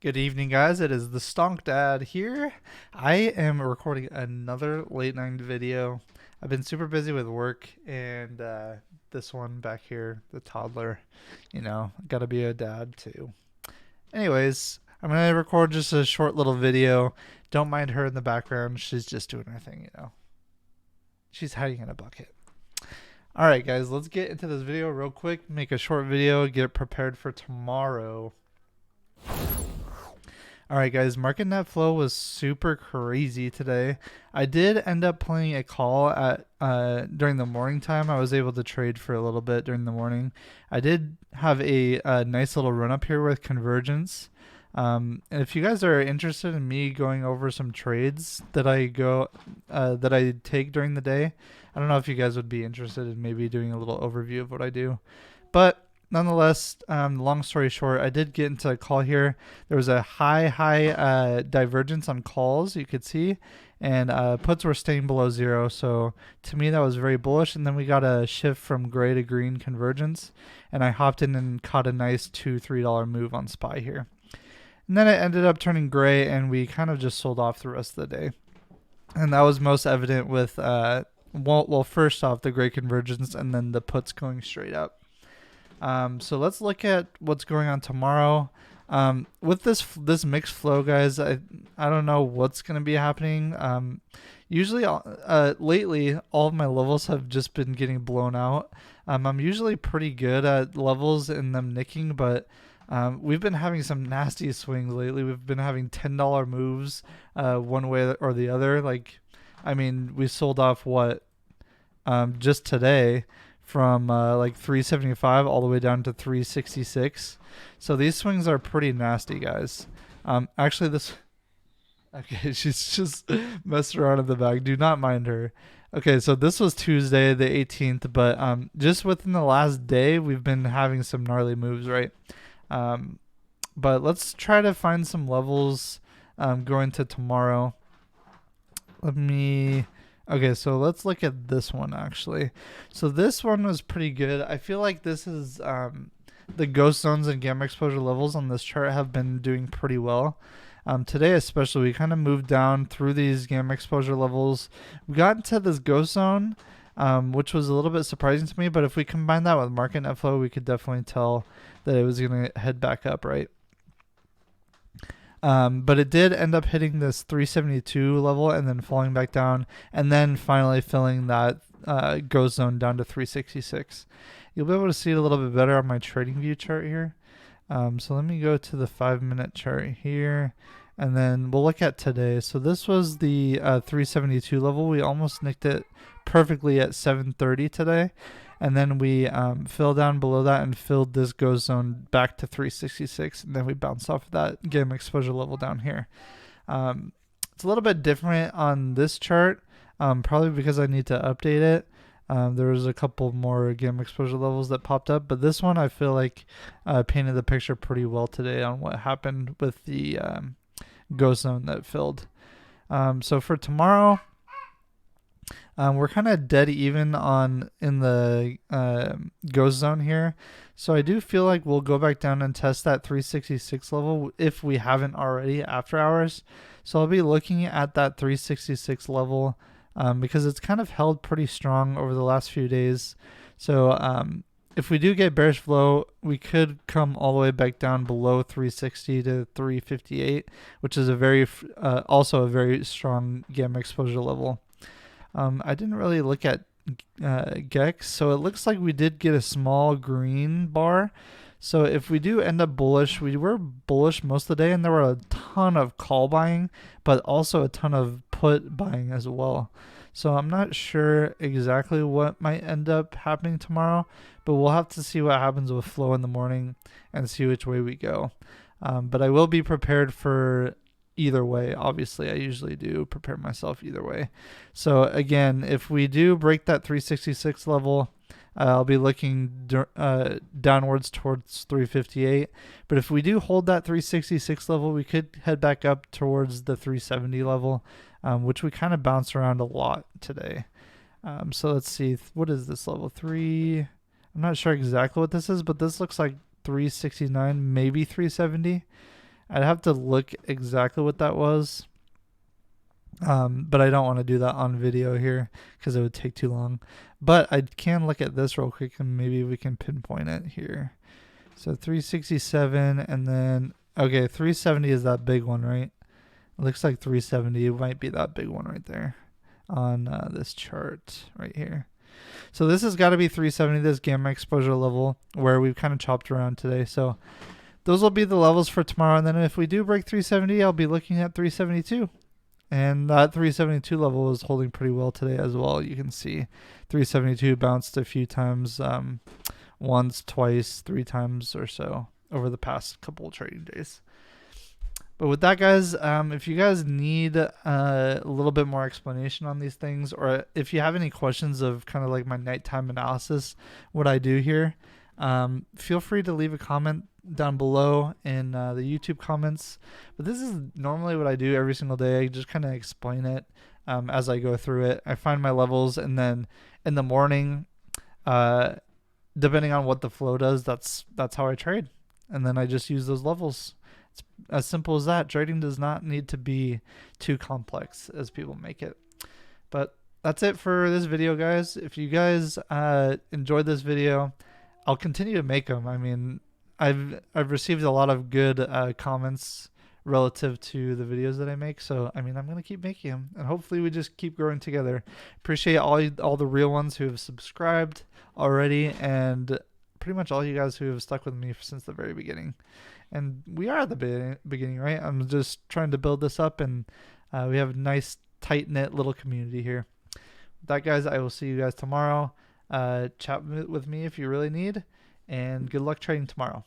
Good evening, guys. It is the Stonk Dad here. I am recording another late night video. I've been super busy with work, and this one back here, the toddler, gotta be a dad too. Anyways, I'm gonna record just a short little video. Don't mind her in the background. She's just doing her thing. She's hiding in a bucket. All right, guys, let's get into this video real quick. Make a short video, get it prepared for tomorrow. Alright guys, market net flow was super crazy today. I did end up playing a call at during the morning time. I was able to trade for a little bit during the morning. I did have a nice little run up here with convergence. And if you guys are interested in me going over some trades that I take during the day, I don't know if you guys would be interested in maybe doing a little overview of what I do. But nonetheless, long story short, I did get into a call here. There was a high divergence on calls, you could see, and puts were staying below zero. So to me, that was very bullish. And then we got a shift from gray to green convergence, and I hopped in and caught a nice $2-3 move on SPY here. And then it ended up turning gray, and we kind of just sold off the rest of the day. And that was most evident with, first off, the gray convergence, and then the puts going straight up. So let's look at what's going on tomorrow. With this mixed flow, guys, I don't know what's going to be happening. Usually, lately, all of my levels have just been getting blown out. I'm usually pretty good at levels and them nicking, but we've been having some nasty swings lately. We've been having $10 moves one way or the other. We sold off just today from 375 all the way down to 366. So these swings are pretty nasty, guys. Okay, she's just messing around in the back. Do not mind her. Okay, so this was Tuesday the 18th, but just within the last day, we've been having some gnarly moves, right? But let's try to find some levels going to tomorrow. Okay, so let's look at this one actually. So this one was pretty good. I feel like this is the ghost zones and gamma exposure levels on this chart have been doing pretty well. Today especially, we kind of moved down through these gamma exposure levels. We got into this ghost zone, which was a little bit surprising to me, but if we combine that with market net flow, we could definitely tell that it was going to head back up, right? But it did end up hitting this 372 level and then falling back down, and then finally filling that ghost zone down to 366. You'll be able to see it a little bit better on my trading view chart here. So let me go to the 5-minute chart here, and then we'll look at today. So this was the 372 level. We almost nicked it perfectly at 7:30 today. And then we fell down below that and filled this ghost zone back to 366. And then we bounced off of that gamma exposure level down here. It's a little bit different on this chart, probably because I need to update it. There was a couple more gamma exposure levels that popped up, but this one I feel like painted the picture pretty well today on what happened with the ghost zone that filled. So for tomorrow, we're kind of dead even in the ghost zone here. So I do feel like we'll go back down and test that 366 level if we haven't already after hours. So I'll be looking at that 366 level because it's kind of held pretty strong over the last few days. So if we do get bearish flow, we could come all the way back down below 360 to 358, which is also a very strong gamma exposure level. I didn't really look at GEX, so it looks like we did get a small green bar. So if we do end up bullish, we were bullish most of the day, and there were a ton of call buying, but also a ton of put buying as well. So I'm not sure exactly what might end up happening tomorrow, but we'll have to see what happens with flow in the morning and see which way we go. But I will be prepared for either way. Obviously, I usually do prepare myself either way. So again, if we do break that 366 level, I'll be looking downwards towards 358. But if we do hold that 366 level, we could head back up towards the 370 level, which we kind of bounce around a lot today. So let's see, what is this level? 3. I'm not sure exactly what this is, but this looks like 369, maybe 370. I'd have to look exactly what that was. But I don't want to do that on video here because it would take too long. But I can look at this real quick and maybe we can pinpoint it here. So 367 and then, okay, 370 is that big one, right? It looks like 370 might be that big one right there on this chart right here. So this has got to be 370, this gamma exposure level where we've kind of chopped around today. So those will be the levels for tomorrow. And then if we do break 370, I'll be looking at 372. And that 372 level is holding pretty well today as well. You can see 372 bounced a few times, once, twice, 3 times or so over the past couple of trading days. But with that, guys, if you guys need a little bit more explanation on these things, or if you have any questions of kind of like my nighttime analysis, what I do here, feel free to leave a comment down below in the YouTube comments. But this is normally what I do every single day. I just kind of explain it as I go through it. I find my levels, and then in the morning, depending on what the flow does, that's how I trade. And then I just use those levels. It's as simple as that. Trading does not need to be too complex as people make it. But that's it for this video, guys. If you guys enjoyed this video, I'll continue to make them. I mean, I've received a lot of good comments relative to the videos that I make. So, I mean, I'm going to keep making them, and hopefully we just keep growing together. Appreciate all the real ones who have subscribed already, and pretty much all you guys who have stuck with me since the very beginning. And we are at the beginning, right? I'm just trying to build this up, and we have a nice, tight-knit little community here. With that, guys, I will see you guys tomorrow. Chat with me if you really need, and good luck trading tomorrow.